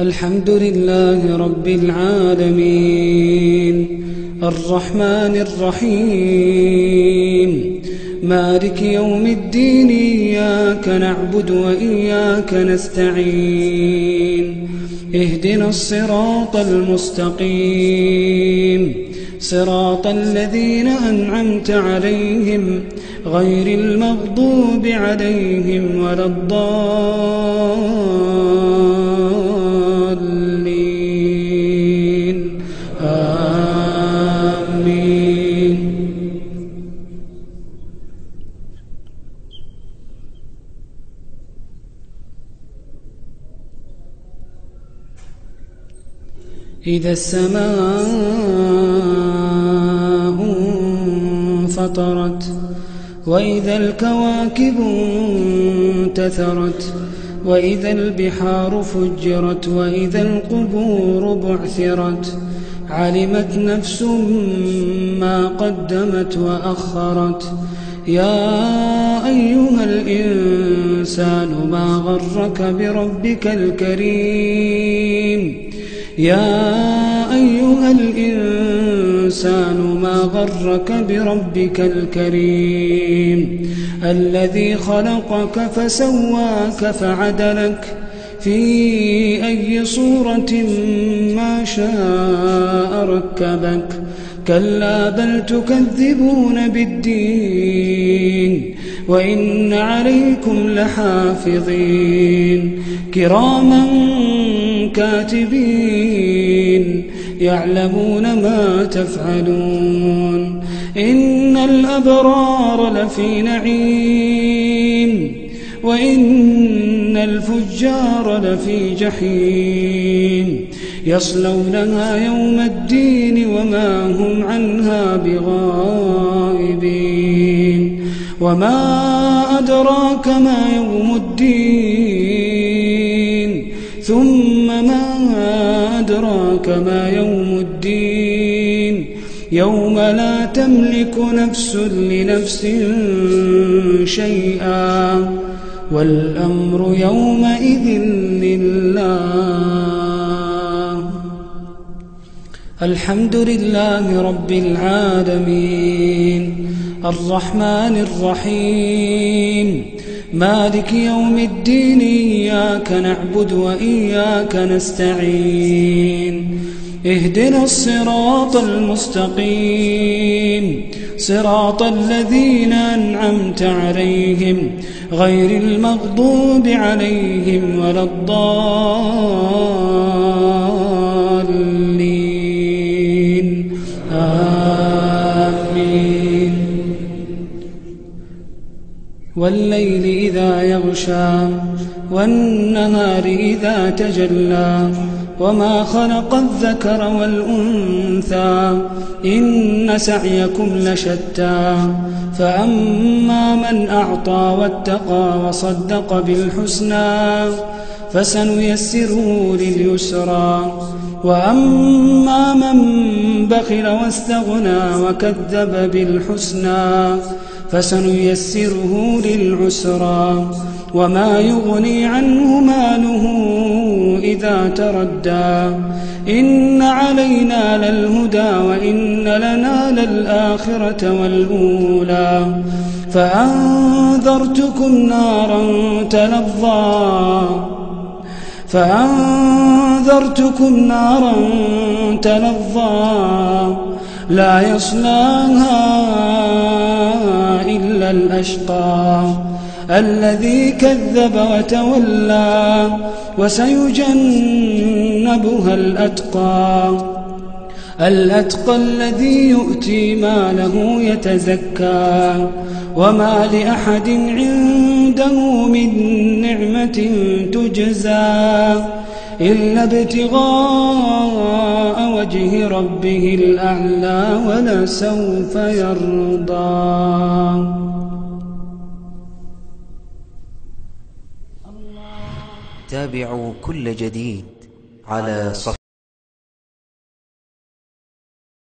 الحمد لله رب العالمين الرحمن الرحيم مالك يوم الدين إياك نعبد وإياك نستعين اهدنا الصراط المستقيم صراط الذين أنعمت عليهم غير المغضوب عليهم ولا الضالين آمين. إذا السماء انفطرت وإذا الكواكب انتثرت وإذا البحار فجرت وإذا القبور بعثرت علمت نفس ما قدمت وأخرت. يا أيها الإنسان ما غرك بربك الكريم يا أيها الإنسان ما غرك بربك الكريم الذي خلقك فسواك فعدلك في أي صورة ما شاء ركبك. كلا بل تكذبون بالدين وإن عليكم لحافظين كراما كاتبين يعلمون ما تفعلون. إن الأبرار لفي نعيم وإن الفجار لفي جحيم يصلونها يوم الدين وما هم عنها بغائبين. وما أدراك ما يوم الدين ثم ما أدراك ما يوم الدين يوم لا تملك نفس لنفس شيئا والأمر يومئذ لله. الحمد لله رب العالمين الرحمن الرحيم مالك يوم الدين إياك نعبد وإياك نستعين اهدنا الصراط المستقيم صراط الذين أنعمت عليهم غير المغضوب عليهم ولا الضالين آمين. والليل إذا يغشى والنهار إذا تجلى وما خلق الذكر والأنثى إن سعيكم لشتى فأما من أعطى واتقى وصدق بالحسنى فسنيسره لليسرى وأما من بخل واستغنى وكذب بالحسنى فسنيسره للعسرى. وما يغني عنه ماله إذا تردى إن علينا للهدى وإن لنا للآخرة والأولى. فأنذرتكم نارا تلظى لا يصلاها إلا الأشقى الذي كذب وتولى وسيجنبها الأتقى الذي يؤتي ماله يتزكى وما لأحد عنده من نعمة تجزى إلا ابتغاء وجه ربه الأعلى ولسوف يرضى. تابعوا كل جديد على